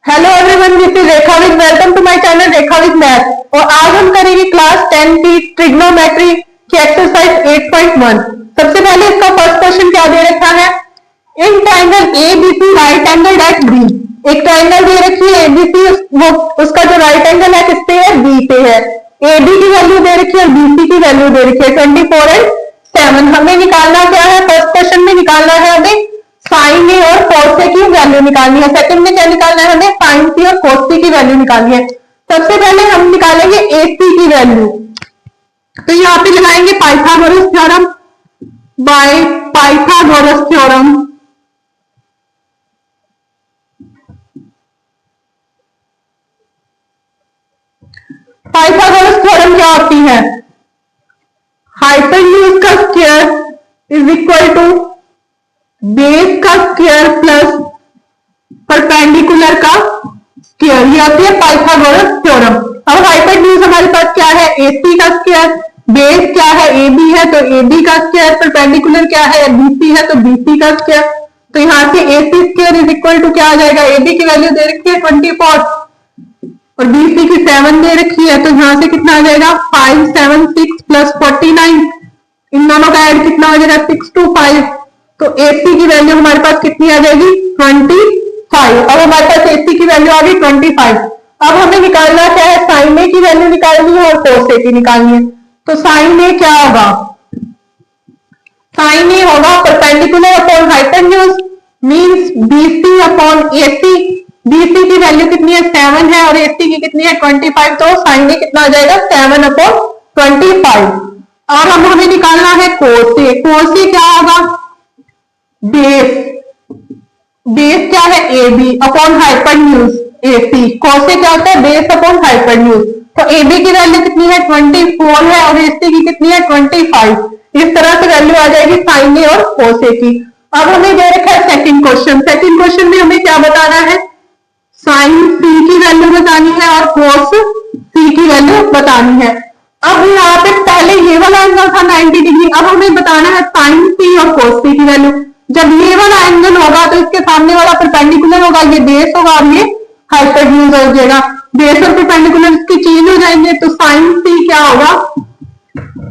Hello everyone, this is Rekha with welcome to my channel Rekha with math. और आज हम करेंगे क्लास 10 की ट्रिग्नोमेट्री की एक्सरसाइज 8.1। सबसे पहले इसका फर्स्ट क्वेश्चन क्या दे रखा है, in triangle ABC right angle at B. एक ट्राइंगल दे रखी है एबीसी, वो उसका जो राइट एंगल है किस पे है, बी पे है। एबी की वैल्यू दे रखी है और बीसी की वैल्यू दे रखी है 24 और 7। हमें निकालना क्या है, फर्स्ट क्वेश्चन में निकालना है हमें साइन ए और कॉस ए की वैल्यू निकालनी है। सेकंड में क्या निकालना है, हमें साइन सी और कॉस सी की वैल्यू निकालनी है। सबसे पहले हम निकालेंगे एसी की वैल्यू। तो यहाँ पे लगाएंगे Pythagoras theorem by Pythagoras theorem. Pythagoras theorem क्या होती है, हाइपोटेन्यूज का square is equal to base का स्क्वायर प्लस परपेंडिकुलर का स्क्वायर, ये होती है पाइथागोरस थ्योरम। अब हाइपोटेन्यूज हमारे पास क्या है, एसी का स्क्वायर, बेस क्या है, एबी है तो एबी का स्क्वायर, परपेंडिकुलर क्या है, बीसी है तो बीसी का स्क्वायर। तो यहाँ से AC square is equal to क्या आ जाएगा, एबी की वैल्यू दे रखी है 24 और बीसी की 7 दे रखी है, तो यहाँ से कितना आ जाएगा 5 7 6 प्लस 49। इन दोनों का ऐड कितना हो जाएगा 6 to 5। तो एसी की वैल्यू हमारे पास कितनी आ जाएगी 25। अब हमारे पास एसी की वैल्यू आ गई 25। अब हमें निकालना क्या है, साइन ए की वैल्यू निकालनी है और कोस ए की निकालनी है। तो साइन ए क्या होगा, साइन ए होगा perpendicular upon hypotenuse means BC upon AC. BC की वैल्यू कितनी है 7 है और एसी की कितनी है 25, तो साइन ए कितना आ जाएगा 7 अपॉन 25। और अब हमें निकालना है कोस ए। कोस ए क्या होगा, बेस, बेस क्या है एबी अपॉन हाइपोटेन्यूज एसी। कोस ए क्या होता है, बेस अपॉन हाइपोटेन्यूज। तो एबी की वैल्यू कितनी है 24 है और एसी की कितनी है 25। इस तरह से वैल्यू आ जाएगी साइन ए और कोस ए की। अब हमें दे रखा है सेकंड क्वेश्चन। सेकंड क्वेश्चन में हमें क्या बताना है, साइन सी की वैल्यू बतानी है और कोस सी की वैल्यू बतानी है। अब यहाँ पे पहले ये वाला एंगल था 90 डिग्री, अब हमें बताना है साइन सी और कोस सी की वैल्यू। जब ये वाला एंगल होगा तो इसके सामने वाला परपेंडिकुलर होगा, ये बेस होगा और ये हाइपोटेन्यूज हो जाएगा। बेस और परपेंडिकुलर इसकी चेंज हो जाएंगे, तो साइन सी क्या होगा,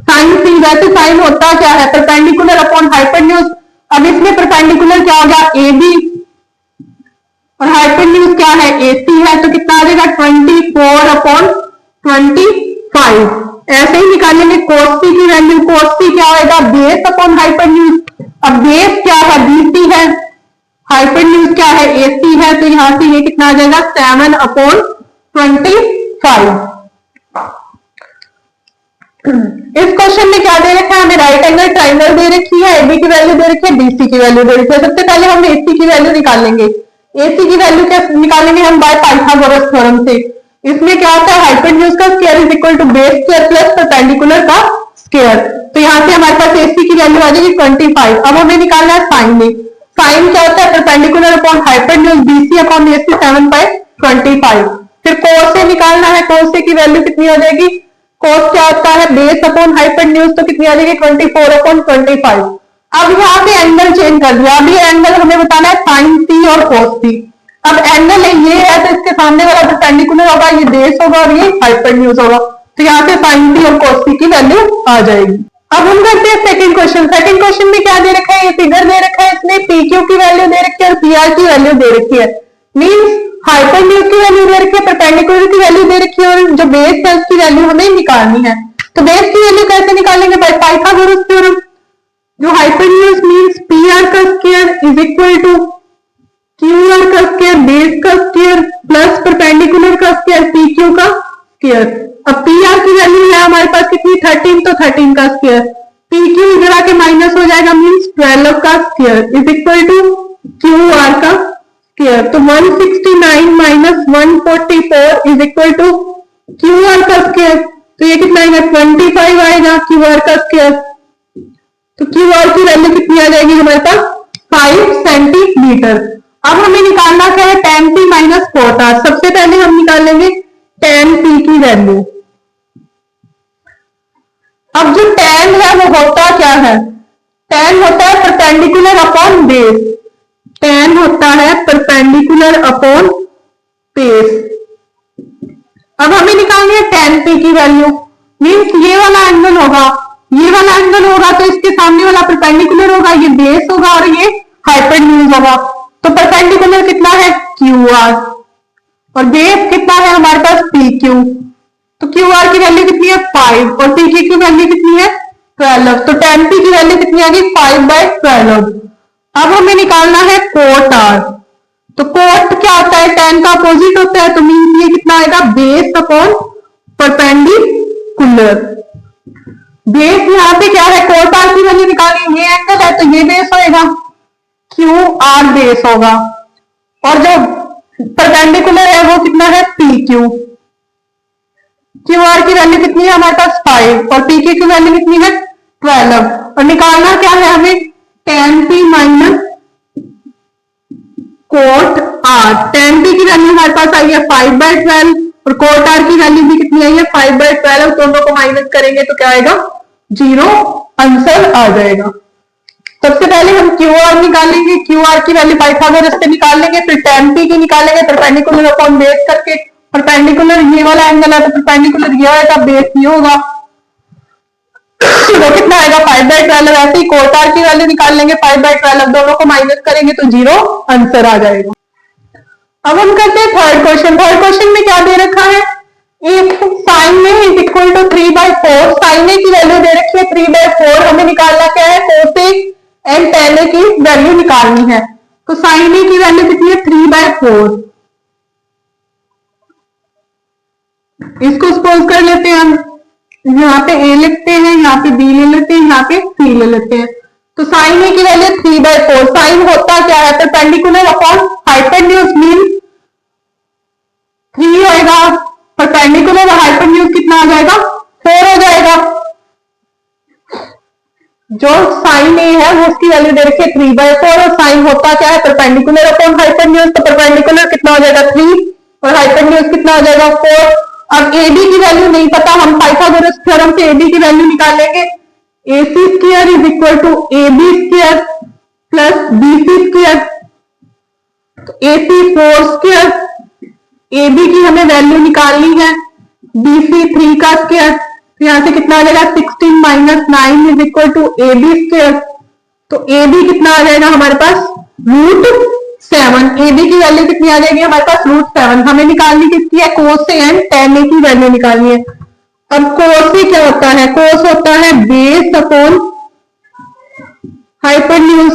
साइन सी वैसे साइन होता क्या है परपेंडिकुलर अपॉन हाइपोटेन्यूज। अब इसमें परपेंडिकुलर क्या होगा एबी और हाइपोटेन्यूज क्या है एसी है, तो कितना आ जाएगा 24 अपॉन 25। ऐसे ही निकालेंगे कोस सी की वैल्यू। कोस सी क्या होगा, बेस अपॉन हाइपोटेन्यूज। अब बेस क्या है बीसी है, हाइपोटेन्यूज क्या है एसी है, तो यहां से ये कितना आ जाएगा 7 अपॉन 25। इस क्वेश्चन में क्या दे रखा है, हमें राइट एंगल ट्राइंगल दे रखी है, एबी की वैल्यू दे रखी है, बीसी की वैल्यू दे रखी है। सबसे पहले हम एसी की वैल्यू निकालेंगे। एसी की वैल्यू क्या निकालेंगे हम, बाय पाइथागोरस थ्योरम से। इसमें क्या होता है, हाइपोटेन्यूज का square is equal to base square plus perpendicular का स्क्वायर। तो यहाँ से हमारे पास एसी की वैल्यू आ जाएगी 25। अब हमें निकालना है साइन ए। साइन क्या होता है perpendicular upon hypotenuse BC upon AC 7/25। फिर कोस ए निकालना है, कोस ए की वैल्यू कितनी हो जाएगी, कोस क्या होता है बेस अपॉन हाइपोटेन्यूज, तो कितनी आ जाएगी 24 अपॉन 25। अब यहाँ पे एंगल चेंज कर दिया, अभी एंगल हमें बताना है साइन सी और कोस सी। अब एंगल ये है तो इसके सामने वाला परपेंडिकुलर होगा, ये बेस होगा और ये हाइपोटेन्यूज होगा, तो यहाँ से साइन सी और कोस सी की वैल्यू आ जाएगी। अब हम करते हैं सेकंड क्वेश्चन। सेकंड क्वेश्चन में क्या दे रखा है, ये फिगर दे रखा है, इसमें पी क्यू की वैल्यू दे रखी है और पी आर की वैल्यू दे रखी है। मींस हाइपोटेन्यूज की वैल्यू दे रखी है, परपेंडिकुलर की वैल्यू दे रखी है और जो बेस है उसकी वैल्यू हमें निकालनी है। तो बेस की वैल्यू कैसे निकालेंगे, बाय पाइथागोरस थ्योरम। जो हाइपोटेन्यूज मींस पी आर का square is equal to Q R का स्क्वायर बेस का स्क्वायर प्लस परपेंडिकुलर का स्क्वायर पी क्यू का स्क्वायर। अब पी आर की वैल्यू है हमारे पास कितनी 13, तो 13 का स्क्वायर, पी क्यू इधर आके माइनस हो जाएगा मींस 12 का square is equal to Q R का स्क्वायर। तो 169 minus 144 is equal to Q R का स्क्वायर। तो ये कितना आएगा 25 आएगा क्यू आर का स्क्वायर। तो क्यू आर की वैल्यू कितनी आ जाएगी हमारे पास 5 सेंटीमीटर। अब हमें निकालना क्या है, tan p minus cot r। सबसे पहले हम निकालेंगे tan p की वैल्यू। अब जो tan है वो होता क्या है, tan होता है परपेंडिकुलर अपॉन बेस। tan होता है परपेंडिकुलर अपॉन की वैल्यू, मीन्स ये वाला एंगल होगा, ये वाला एंगल होगा तो इसके सामने वाला परपेंडिकुलर होगा, ये बेस होगा और ये हाइपोटेन्यूज होगा। तो परपेंडिकुलर कितना है क्यू आर और बेस कितना है हमारे पास पी क्यू। तो क्यू आर की वैल्यू कितनी है 5 और पी क्यू की वैल्यू कितनी है 12। तो tan पी की वैल्यू कितनी आ गई 5/12। अब हमें निकालना है कोट आर। तो कोट क्या होता है tan का अपोजिट होता है, तो मीन्स ये कितना आएगा बेस अपॉन परपेंडिकुलर। बेस यहाँ पे क्या है कोट आर की वैल्यू निकालनी, ये एंगल है तो ये बेस होएगा, क्यू आर बेस होगा और जो परपेंडिकुलर है वो कितना है पी क्यू। क्यू आर की वैल्यू कितनी है हमारे पास 5 और पी क्यू की वैल्यू कितनी है 12 और निकालना क्या है हमें tan p minus cot R. tan p की वैल्यू हमारे पास आई है 5/12 और कोट आर की वैल्यू भी कितनी आई है 5/12। दोनों को माइनस करेंगे तो क्या आएगा 0, आंसर आ जाएगा। सबसे पहले हम क्यू आर निकालेंगे, क्यू आर की वैल्यू पाइथागोरस से निकाल लेंगे, फिर tan p की निकालेंगे परपेंडिकुलर अपॉन बेस करके। परपेंडिकुलर ये वाला एंगल है तो परपेंडिकुलर ये आएगा, बेस ये होगा, तो कितना आएगा 5/12। ऐसे ही कोट आर की वैल्यू निकाल लेंगे 5/12, दोनों को माइनस करेंगे तो 0, आंसर आ जाएगा। अब हम करते हैं थर्ड क्वेश्चन। थर्ड क्वेश्चन में क्या दे रखा है, एक sine A is equal to 3/4। Sine A की वैल्यू दे रखी है 3/4, हमें निकालना क्या है कोसेक एंड tan ए की वैल्यू निकालनी है। तो साइन ए की वैल्यू कितनी है 3/4। इसको सपोज कर लेते हैं हम, यहाँ पे a लिखते हैं, यहाँ पे b ले लेते हैं, यहाँ पे c ले लेते हैं। तो साइन ए की वैल्यू 3/4। साइन होता क्या है परपेंडिकुलर अपॉन हाइपोटेन्यूज, मीन 3 होएगा, परपेंडिकुलर और हाइपोटेन्यूज कितना आ जाएगा 4 हो जाएगा। जो साइन ए है वो उसकी वैल्यू दे रखी है 3/4 और साइन होता क्या है परपेंडिकुलर अपॉन हाइपोटेन्यूज। तो परपेंडिकुलर कितना हो जाएगा 3 और हाइपोटेन्यूज कितना हो जाएगा 4। अब AB की वैल्यू नहीं पता, हम पाइथागोरस थ्योरम से AB की वैल्यू निकालेंगे। AC square is equal to AB square plus BC square. तो AC 4 स्क्वायर, AB की हमें वैल्यू निकालनी है, BC 3 का स्क्वायर, तो यहां से कितना आ जाएगा 16 minus 9 is equal to AB square. तो AB कितना आ जाएगा हमारे पास √7। AB की वैल्यू कितनी आ जाएगी हमारे पास √7। हमें निकालनी किसकी है कोस एंड tan ए की वैल्यू निकालनी है। अब कोस से क्या होता है, कोस होता है बेस अपॉन हाइपोटेन्यूज।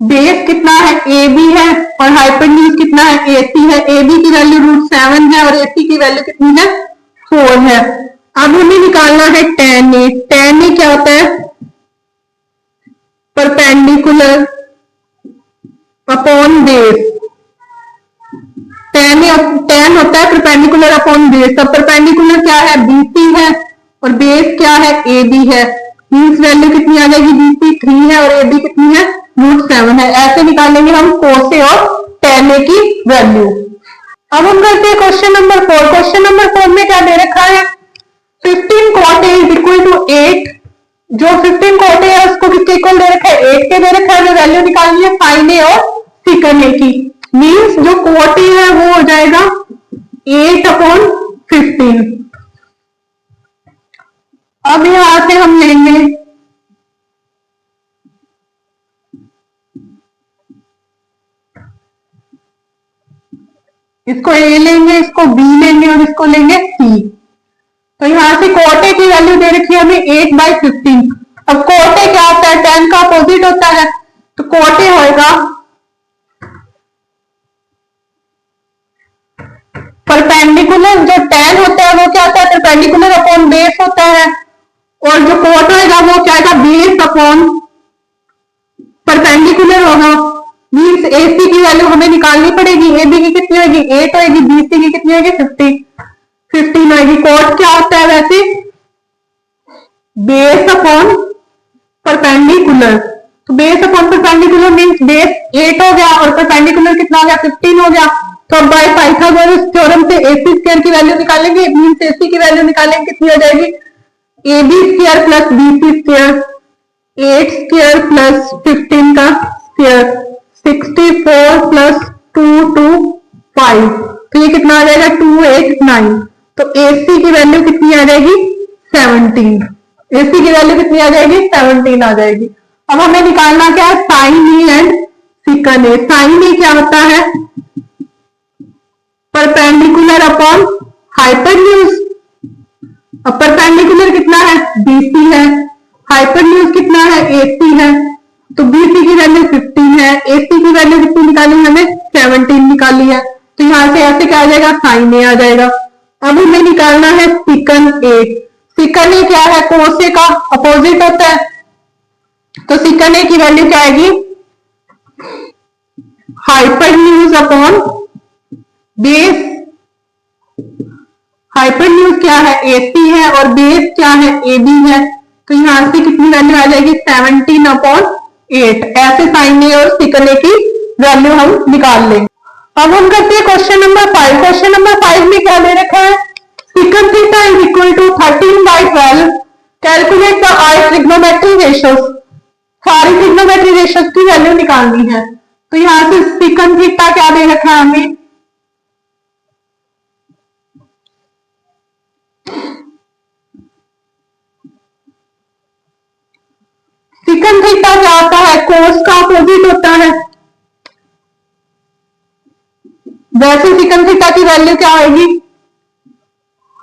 बेस कितना है AB है और हाइपोटेन्यूज कितना है AC है। AB की वैल्यू √7 है और AC की वैल्यू कितनी है 4 है। अब हमें निकालना है tan ए। tan ए क्या होता है परपेंडिकुलर अपॉन बेस। tan होता है परपेंडिकुलर अपॉन बेस। अब परपेंडिकुलर क्या है BC है और बेस क्या है AB है, मीन्स वैल्यू कितनी आ जाएगी BC 3 है और AB कितनी है √7 है। ऐसे निकालेंगे हम कोस ए और tan ए की वैल्यू। अब हम करते हैं क्वेश्चन नंबर 4। क्वेश्चन नंबर 4 में क्या दे रखा है 15 cot A is equal to 8। जो 15 cot A है उसको किसके इक्वल दे रखा है 8 के दे रखा है। वैल्यू निकालनी है sin A और secant A की, मीन्स जो cot A है वो हो जाएगा 8/15। अब यहां से हम लेंगे इसको A लेंगे, इसको B लेंगे और इसको लेंगे C। तो यहां से cot A की वैल्यू दे रखी है हमें 8/15। अब cot A क्या होता है tan का अपोजिट होता है, तो cot A होएगा परपेंडिकुलर। जो tan होता है वो क्या होता है परपेंडिकुलर अपॉन बेस होता है और जो cot होएगा वो क्या होगा बेस अपॉन परपेंडिकुलर होगा। मीन्स AC की वैल्यू हमें निकालनी पड़ेगी। AB की कितनी होगी 8 होगी, BC की कितनी होगी 15 होगी। cot क्या होता है वैसे बेस अपॉन परपेंडिकुलर। तो base upon perpendicular means base 8 हो गया और परपेंडिकुलर कितना हो गया 15 हो गया। तो अब बाय पाइथागोरस थ्योरम से AC स्क्वायर की वैल्यू निकालेंगे, मीन्स AC की वैल्यू निकालेंगे कितनी हो जाएगी AB square plus BC square, 8 square plus 15 का स्क्वायर, 64 प्लस 2 5। तो ये कितना आ जाएगा 289। तो AC की वैल्यू कितनी आ जाएगी 17। AC की वैल्यू कितनी आ जाएगी 17 आ जाएगी। अब हमें निकालना क्या है sine E and secant A. Sine E क्या होता है परपेंडिकुलर अपॉन हाइपोटेन्यूज। अब परपेंडिकुलर कितना है BC है, हाइपोटेन्यूज कितना है AC है, तो BC की वैल्यू 15 है, AC की वैल्यू कितनी निकाली हमें 17 निकाली है, तो यहां से ऐसे क्या आ जाएगा साइन ए आ जाएगा। अब हमें निकालना है सिकन ए। सिकन ए क्या है कोस ए का अपोजिट होता है, तो सिकन ए की वैल्यू क्या आएगी हाइपोटेन्यूज अपॉन बेस। हाइपोटेन्यूज क्या है AC है और बेस क्या है AB है, तो यहां से कितनी वैल्यू आ जाएगी 17 अपॉन 8। ऐसे साइन ए और सिकन ए की वैल्यू हम निकाल लेंगे। अब हम करते हैं क्वेश्चन नंबर 5। क्वेश्चन नंबर 5 में क्या दे रखा है secant theta is equal to 13/12। Calculate the I trigonometry ratios. सारी ट्रिग्नोमेट्री रेशियोज की वैल्यू निकालनी है, तो यहां से सिकन थीटा क्या दे रखा है हमें सिकन थीटा क्या होता है कोस का अपोजिट होता है। वैसे सिकन थीटा की वैल्यू क्या आएगी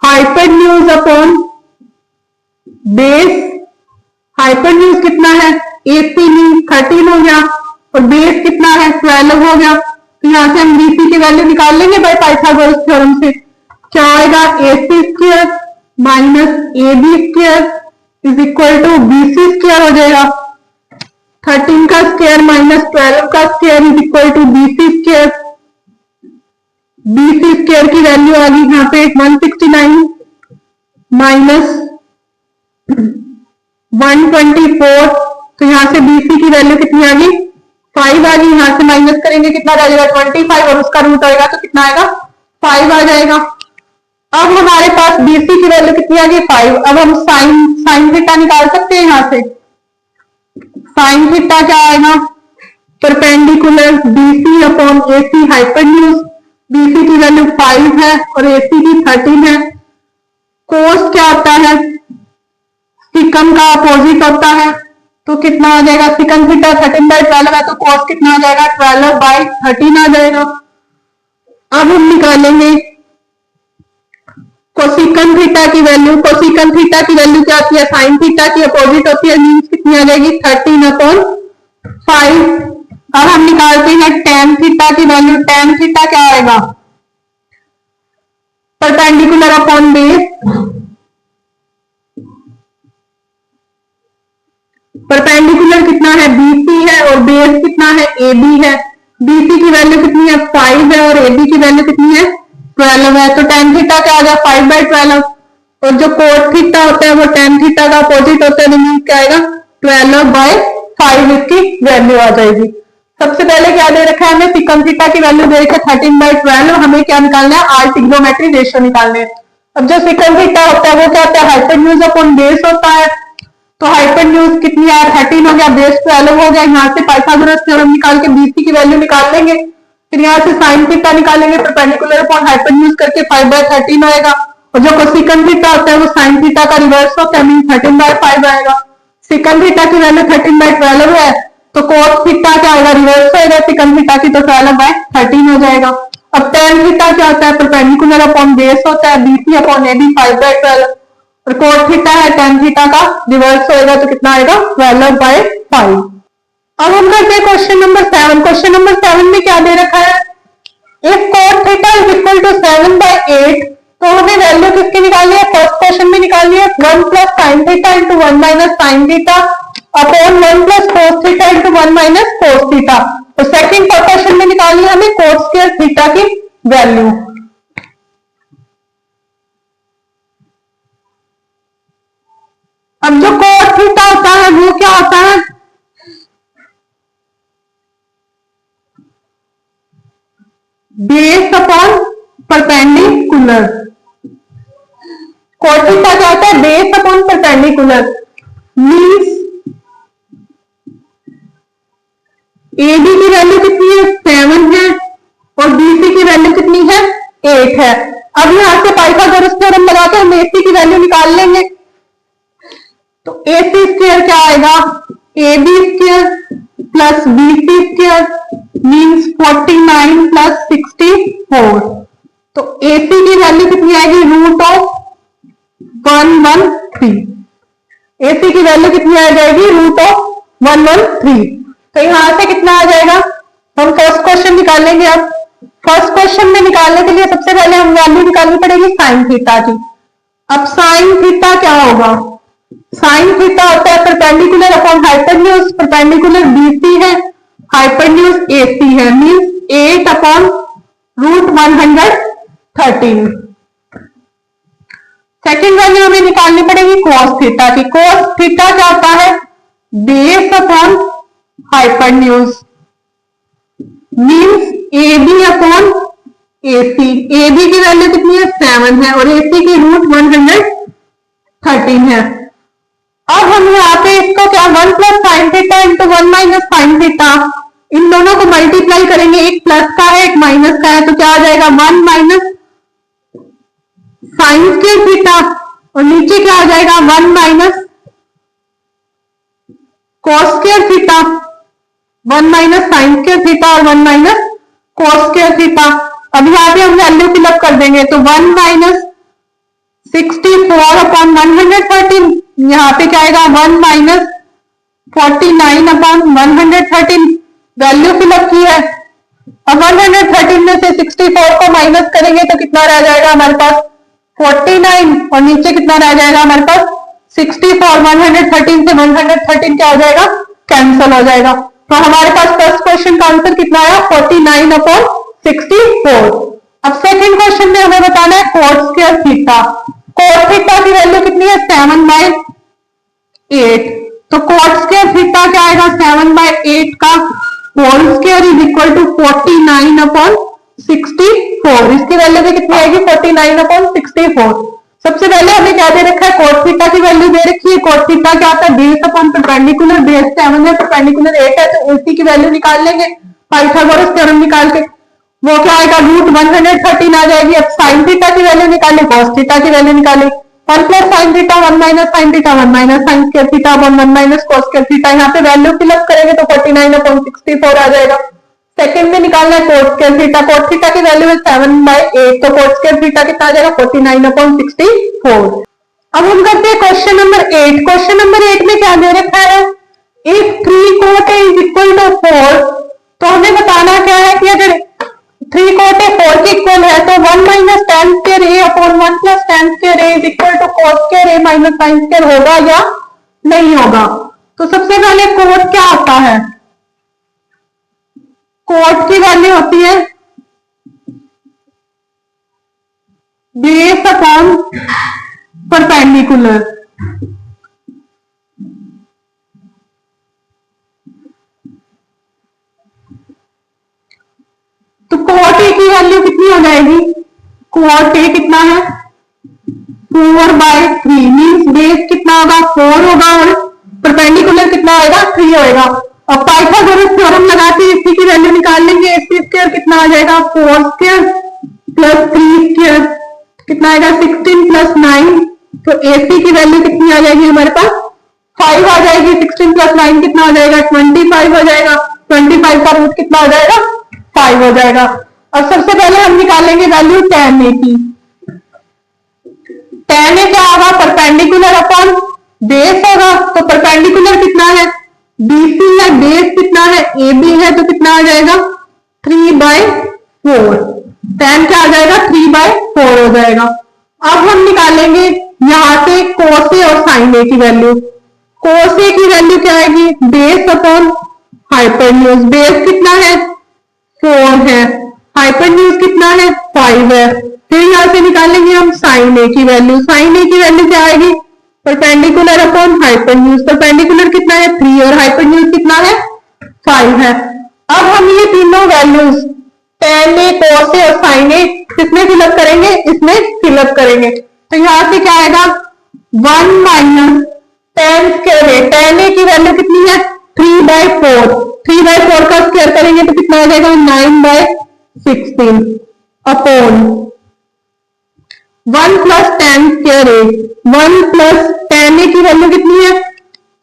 हाइपोटेन्यूज अपॉन बेस। हाइपोटेन्यूज कितना है 13 हो गया और बेस कितना है 12 हो गया, तो यहां से हम BC की वैल्यू निकाल लेंगे बाय पाइथागोरस थ्योरम से। क्या आएगा AC square minus AB square is equal to BC square हो जाएगा। 13 का स्क्वायर माइनस 12 का square is equal to BC square. BC square की वैल्यू आ गई यहाँ पे 169 माइनस 124, तो यहां से BC की वैल्यू कितनी आ गई 5 आ गई। यहां से माइनस करेंगे कितना रह जाएगा 25 और उसका रूट आएगा तो कितना आएगा 5 आ जाएगा। अब हमारे पास BC की वैल्यू कितनी आ गई 5। अब हम साइन थीटा निकाल सकते हैं यहाँ से। साइन थीटा क्या आएगा perpendicular BC upon AC hypotenuse. BC की वैल्यू 5 है और AC की 13 है। कोस क्या होता है सिकन का अपोजिट होता है, तो कितना आ जाएगा सिकन थीटा 13/12 है, तो कोस कितना आ जाएगा 12/13 आ जाएगा। अब हम निकालेंगे कोसिकन थीटा की वैल्यू। कोसिकन थीटा की वैल्यू क्या होती है साइन थीटा की अपोजिट होती है, मीन्स कितनी आ जाएगी 13/5। अब हम निकालते हैं टेन थीटा की वैल्यू। टेन थीटा क्या आएगा परपेंडिकुलर अपॉन बेस। परपेंडिकुलर कितना है BC है और बेस कितना है AB है। BC की वैल्यू कितनी है 5 है और AB की वैल्यू कितनी है 12 है, तो टेन थीटा क्या आ गया 5/12 और जो कोट थीटा होता है वो टेन थीटा का अपोजिट होता है, मीन्स क्या आएगा 12/5 इसकी वैल्यू आ जाएगी। सबसे पहले क्या दे रखा है हमें सिकन थीटा की वैल्यू दे रखा है 13/12। हमें क्या निकालना है आर ट्रिग्नोमेट्री रेशियो निकालने हैं। अब जो सिकन थीटा होता है वो क्या होता है हाइपोटेन्यूज अपॉन बेस होता है, तो हाइपोटेन्यूज कितनी है 13 हो गया बेस 12 हो गया। यहाँ से पाइथागोरस थ्योरम निकाल के BC की वैल्यू निकाल लेंगे, फिर यहाँ से साइन थीटा निकालेंगे परपेंडिकुलर अपॉन हाइपोटेन्यूज करके 5/13 आएगा और जो कोसिकन थीटा होता है वो साइन थीटा का रिवर्स होता है, मीन 13/5 आएगा। सिकन थीटा की वैल्यू 13/12 है, तो कोस थीटा क्या आएगा रिवर्स होगा सिकन थीटा की, तो 12/13 हो जाएगा। अब टेन थीटा क्या होता है परपेंडिकुलर अपॉन बेस होता है BC अपॉन AB 5/12 और कोट थीटा है टेन थीटा का रिवर्स होएगा तो कितना आएगा 12/5। अब हम करते हैं क्वेश्चन नंबर 7। क्वेश्चन नंबर 7 में क्या दे रखा है if cot theta is equal to 7/8, तो हमें वैल्यू किसकी निकालनी है फर्स्ट क्वेश्चन में निकालनी है 1 plus sine theta into 1 minus sine theta upon 1 plus cos theta into 1 minus cos theta. तो सेकंड क्वेश्चन में निकालनी है हमें कोस स्क्वायर थीटा की वैल्यू। अब जो कोट थीटा होता है वो क्या होता है base upon perpendicular. Cot theta क्या होता है base upon perpendicular, means AB की वैल्यू कितनी है 7 है और BC की वैल्यू कितनी है 8 है, अब यहाँ से पाइथागोरस थ्योरम लगा के हम AC की वैल्यू निकाल लेंगे। तो AC स्क्वायर क्या आएगा, AB square plus BC square means 49 plus 64। तो AC की वैल्यू कितनी आएगी, रूट ऑफ 113। AC की वैल्यू कितनी आ जाएगी, रूट ऑफ 113। तो यहां से कितना आ जाएगा, हम फर्स्ट क्वेश्चन निकालेंगे। अब फर्स्ट क्वेश्चन में निकालने के लिए सबसे पहले हम वैल्यू निकालनी पड़ेगी साइन थीटा की। अब साइन थीटा क्या होगा, साइन थीटा होता है perpendicular upon hypotenuse, perpendicular BC है, हाइपोटेन्यूज AC है, means 8 upon root 113। Second value हमें निकालनी पड़ेगी cos थीटा की। cos थीटा क्या होता है, base upon hypotenuse means AB upon AC। AB की वैल्यू कितनी है, 7 है, और AC की रूट 113 है। अब हम यहाँ पे इसको क्या 1 plus sine theta into 1 minus sine theta, इन दोनों को मल्टीप्लाई करेंगे, एक प्लस का है एक माइनस का है, तो क्या आ जाएगा 1 माइनस साइन स्क्वायर थीटा, और नीचे क्या आ जाएगा 1 minus cos square theta, 1 minus sine square theta और 1 माइनस कॉस स्क्वायर थीटा। अब यहाँ पे हम वैल्यू फिलअप कर देंगे, तो 1 माइनस 64 अपॉन 113, यहाँ पे क्या आएगा 1 माइनस 49 अपॉन 113, वैल्यू फिलअप की है। अब 113 में से 64 को माइनस करेंगे तो कितना रह जाएगा हमारे पास 49, और नीचे कितना रह जाएगा हमारे पास 64। 113 से 113 क्या हो जाएगा, कैंसिल हो जाएगा। तो हमारे पास फर्स्ट क्वेश्चन का आंसर कितना आया, 49 अपॉन 64। अब सेकंड क्वेश्चन में हमें बताना है cos square theta. cos theta की वैल्यू कितनी है, 7/8। तो cos स्क्वायर थीटा क्या आएगा, 7/8 का whole square is equal to 49 upon 64। इसकी वैल्यू भी कितनी आएगी, 49 अपॉन 64। सबसे पहले हमें क्या दे रखा है, cos थीटा की वैल्यू दे रखी है। cos थीटा क्या आता है, बेस अपॉन परपेंडिकुलर, बेस 7 है, परपेंडिकुलर 8 है, तो AC की वैल्यू निकाल लेंगे पाइथागोरस थ्योरम निकाल के, वो क्या आएगा रूट 113 आ जाएगी। अब साइन थीटा की वैल्यू निकाले, cos थीटा की वैल्यू निकाले, 1 plus sine theta 1 minus sine theta 1 minus sine square theta 1 minus cos square theta. यहाँ पे वैल्यू फिलअप करेंगे तो 49 अपॉन 64 आ जाएगा। सेकंड में निकालना है cos square theta. cos theta की वैल्यू है 7/8, तो cos स्क्वायर थीटा कितना आ जाएगा 49 अपॉन 64। अब हम करते हैं क्वेश्चन नंबर 8। क्वेश्चन नंबर 8 में क्या दे रखा है, if 3 cot A is equal to 4, तो हमें बताना क्या है कि अगर 3 cot A 4 के इक्वल है तो 1 minus tan square A upon 1 plus tan square A is equal to cos square A minus sin square होगा या नहीं होगा। तो सबसे पहले cot क्या होता है, cot की वैल्यू होती है बेस अपॉन परपेंडिकुलर। तो cot A की वैल्यू कितनी हो जाएगी, cot A कितना है 4/3, मीन्स बेस कितना होगा 4 होगा और परपेंडिकुलर कितना होगा 3 होगा। अब पाइथागोरस थ्योरम लगा के AC की वैल्यू निकाल लेंगे। AC स्क्वायर कितना आ जाएगा 4 स्क्वायर प्लस 3 स्क्वायर कितना आएगा 16 प्लस 9, तो AC की वैल्यू कितनी आ जाएगी हमारे पास 5 आ जाएगी। 16 प्लस 9 कितना हो जाएगा 25 हो जाएगा। 25 का रूट कितना हो जाएगा 5 हो जाएगा। अब सबसे पहले हम निकालेंगे वैल्यू tan A की। tan A क्या होगा, परपेंडिकुलर अपॉन बेस होगा, तो परपेंडिकुलर कितना है BC है, बेस कितना है AB है, तो कितना आ जाएगा 3/4। tan क्या आ जाएगा 3/4 हो जाएगा। अब हम निकालेंगे यहां से cos A और sin A की वैल्यू। cos A की वैल्यू क्या आएगी, बेस अपॉन हाइपोटेन्यूज, बेस कितना है 4 है, हाइपोटेन्यूज कितना है 5 है। फिर यहां से निकालेंगे हम sin A की वैल्यू। sin A की वैल्यू क्या आएगी, परपेंडिकुलर अपॉन हाइपोटेन्यूज, परपेंडिकुलर कितना है 3 और हाइपोटेन्यूज कितना है 5 है। अब हम ये तीनों values tan A, cos A और sin A किसमें फिलअप करेंगे, इसमें फिलअप करेंगे। तो यहां से क्या आएगा 1 minus tan square A, tan A की वैल्यू कितनी है 3/4, 3/4 का स्क्वायर करेंगे तो कितना आ जाएगा 9/16 अपॉन 1 प्लस टेन स्क्वायर ए, 1 प्लस टेन ए की वैल्यू कितनी है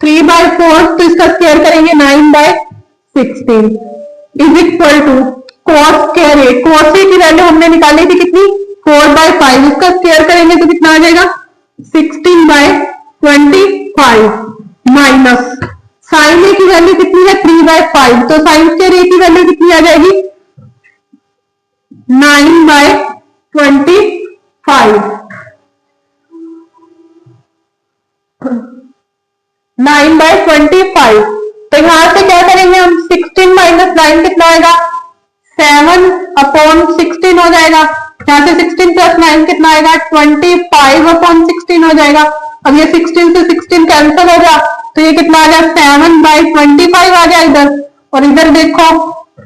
3/4, तो इसका स्क्वायर करेंगे 9/16 is equal to cos square A, cos A की वैल्यू हमने निकाली थी कितनी 4/5, इसका स्क्वायर करेंगे तो कितना आ जाएगा 16/25 माइनस साइन ए की वैल्यू कितनी है 3/5, तो साइन स्क्वायर ए की वैल्यू कितनी आ जाएगी 9/25, 9/25, तो यहां से क्या करेंगे हम 16 माइनस 9 कितना आएगा 7/16 हो जाएगा, यहाँ से 16 प्लस 9 कितना आएगा 25/16 हो जाएगा। अब ये 16 से 16 कैंसिल हो गया तो ये कितना आ जाए 7/25 आ जाए इधर, और इधर देखो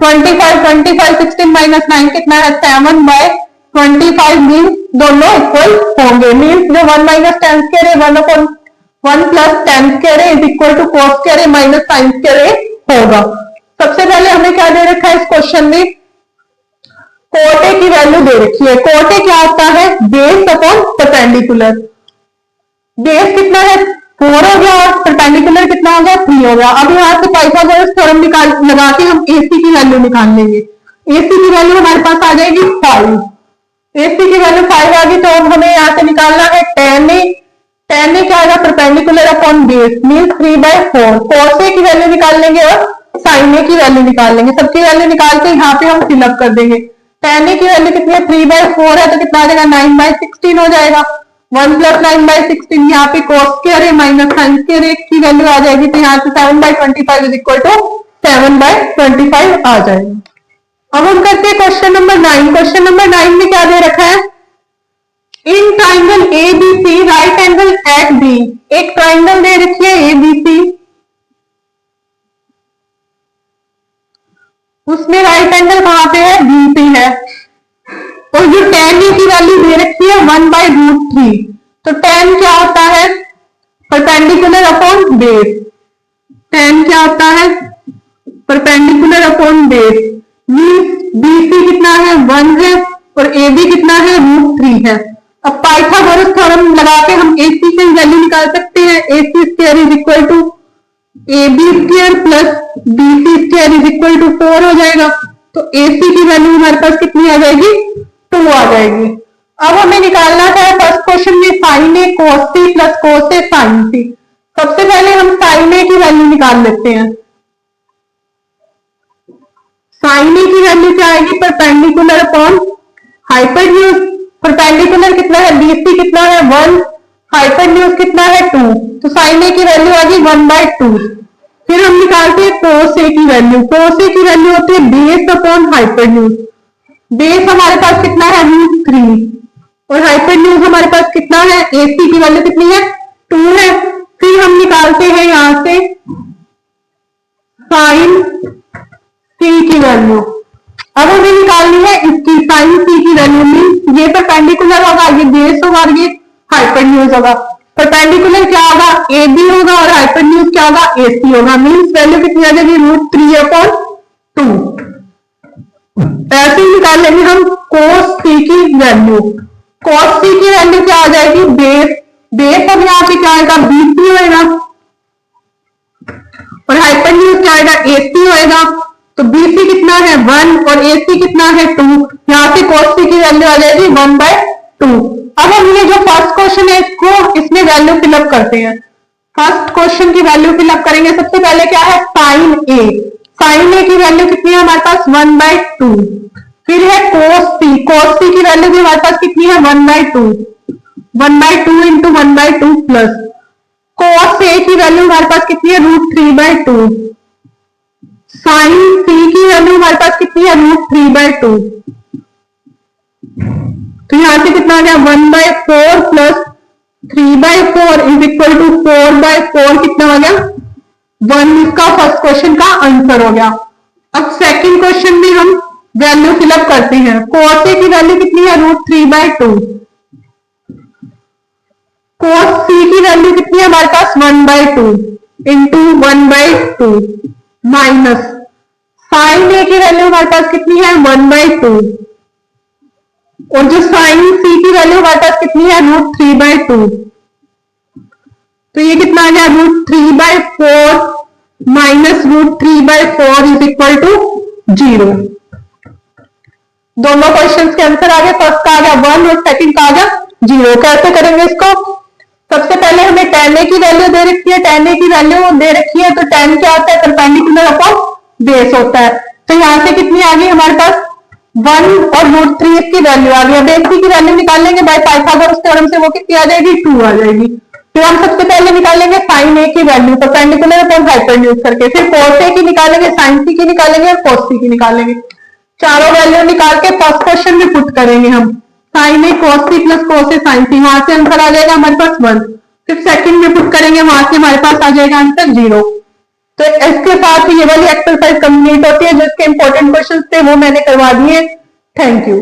25 16 माइनस 9 कितना है 7/25 मीन्स दोनों इक्वल होंगे, मीन्स जो 1 माइनस टेन स्क्वायर है 1 प्लस टेन स्क्वायर है is equal to cos square है माइनस साइन स्क्वायर है होगा। सबसे पहले हमें क्या दे रखा है इस क्वेश्चन में कोट ए की वैल्यू दे रखी है। कोट ए क्या होता है बेस अपॉन परपेंडिकुलर, बेस कितना है 4 हो गया और परपेंडिकुलर कितना हो गया 3 हो गया। अब यहाँ से पाइथागोरस थ्योरम लगा के हम एसी की वैल्यू निकाल लेंगे। एसी की वैल्यू हमारे पास आ जाएगी 5, एसी की वैल्यू 5 आ गई तो अब हमें यहाँ से निकालना है tan ए क्या आएगा perpendicular upon base mean 3/4, cos A की वैल्यू निकाल लेंगे और sin ए की वैल्यू निकाल लेंगे, सबकी वैल्यू निकाल के यहाँ पे हम फिलअप कर देंगे। tan ए की वैल्यू कितनी है 3/4 है तो कितना आ जाएगा 9/16 हो जाएगा, 1 प्लस 9/16 यहाँ पे cos स्क्वायर है माइनस sin स्क्वायर की वैल्यू आ जाएगी तो यहाँ से 7/25 इज इक्वल टू 7/25 आ जाएगा। अब हम करते हैं क्वेश्चन नंबर 9। क्वेश्चन नंबर 9 में क्या दे रखा है in triangle ABC right angle at B, एक ट्राइंगल दे रखी है एबीसी, उसमें राइट एंगल कहां पे है बी पे है, और जो tan ए की वैल्यू दे रखी है 1/√3, तो tan क्या होता है परपेंडिकुलर अपॉन बेस, tan क्या होता है perpendicular upon base means BC कितना है 1 है और AB कितना है √3 है। अब पाइथागोरस थ्योरम लगा के हम AC की वैल्यू निकाल सकते हैं, AC square is equal to AB square plus BC square is equal to 4 हो जाएगा, तो AC की वैल्यू हमारे पास कितनी आ जाएगी 2 आ जाएगी। अब हमें निकालना था फर्स्ट क्वेश्चन में sin A cos C plus cos A sin C। सबसे पहले हम sin A की वैल्यू निकाल लेते हैं। sin A की वैल्यू क्या आएगी परपेंडिकुलर अपॉन हाइपोटेन्यूज, परपेंडिकुलर कितना है BC कितना है 1, हाइपोटेन्यूज कितना है 2, तो sin A की वैल्यू आ गई 1/2। फिर हम निकालते हैं cos A की वैल्यू, cos A की वैल्यू होती है बेस अपॉन हाइपोटेन्यूज, बेस हमारे पास कितना है √3 और हाइपोटेन्यूज हमारे पास कितना है AC की वैल्यू कितनी है 2 है। फिर हम निकालते हैं यहां से sin C की वैल्यू, अब हमें निकालनी है इसकी sin C की वैल्यू मींस ये परपेंडिकुलर होगा ये बेस होगा और ये हाइपोटेन्यूज होगा। परपेंडिकुलर क्या होगा AB होगा और हाइपोटेन्यूज क्या होगा AC होगा मींस वैल्यू कितनी आ जाएगी √3/2। ऐसे ही निकाल लेंगे हम cos C की वैल्यू, cos C की वैल्यू क्या आ जाएगी बेस, बेस अब यहाँ पे क्या आएगा BC होएगा और हाइपोटेन्यूज क्या आएगा AC होएगा, तो BC कितना है 1 और AC कितना है 2, यहाँ से cos C की वैल्यू आ जाएगी 1/2। अब हम ये जो फर्स्ट क्वेश्चन है इसको इसमें वैल्यू फिलअप करते हैं। फर्स्ट क्वेश्चन की वैल्यू फिलअप करेंगे। सबसे पहले क्या है sin A, sin A की वैल्यू कितनी है हमारे पास 1/2। फिर है cos C, cos C की वैल्यू भी हमारे पास कितनी है 1/2 इंटू 1/2 प्लस cos A की वैल्यू हमारे पास कितनी है √3/2, sin C की वैल्यू हमारे पास कितनी है √3/2, तो यहां से कितना आ गया 1/4 प्लस 3/4 इज इक्वल टू 4/4 कितना हो गया 1। इसका फर्स्ट क्वेश्चन का आंसर हो गया। अब सेकंड क्वेश्चन में हम वैल्यू फिलअप करते हैं। cos A की वैल्यू कितनी है √3/2, cos C की वैल्यू कितनी है हमारे पास 1/2 इंटू 1/2 माइनस sin A की वैल्यू हमारे पास कितनी है 1/2 और जो साइन सी की वैल्यू हमारे पास कितनी है, √3/2। तो ये कितना आ गया, √3/4 माइनस √3/4 इज इक्वल टू 0। दोनों क्वेश्चंस के आंसर आ गए, फर्स्ट का आ गया 1 और सेकंड का आ गया 0। कैसे करेंगे इसको, सबसे पहले हमें tan a की वैल्यू दे रखी है, tan a की वैल्यू दे रखी है तो tan क्या होता है, परपेंडिकुलर अपॉन बेस होता है। तो यहां से कितनी आ गई हमारे पास 1 और √3 इसकी वैल्यू आ गई। अब AC की वैल्यू निकालेंगे बाय पाइथागोरस थ्योरम से, वो कितनी आ जाएगी, 2 आ जाएगी। फिर हम सबसे पहले निकालेंगे sin a की वैल्यू परपेंडिकुलर अपॉन हाइपोटेन्यूज करके, फिर cos a की निकालेंगे, sin c की निकालेंगे और cos c की निकालेंगे। चारों वैल्यू निकाल के फर्स्ट क्वेश्चन में पुट करेंगे हम, sin a cos c plus cos a sin c, वहां से आंसर आ जाएगा हमारे पास 1। फिर सेकंड में पुट करेंगे, वहां से हमारे पास आ जाएगा आंसर 0। तो इसके साथ ये वाली एक्सरसाइज कंप्लीट होती है, जिसके इंपॉर्टेंट क्वेश्चंस थे वो मैंने करवा दिए। Thank you.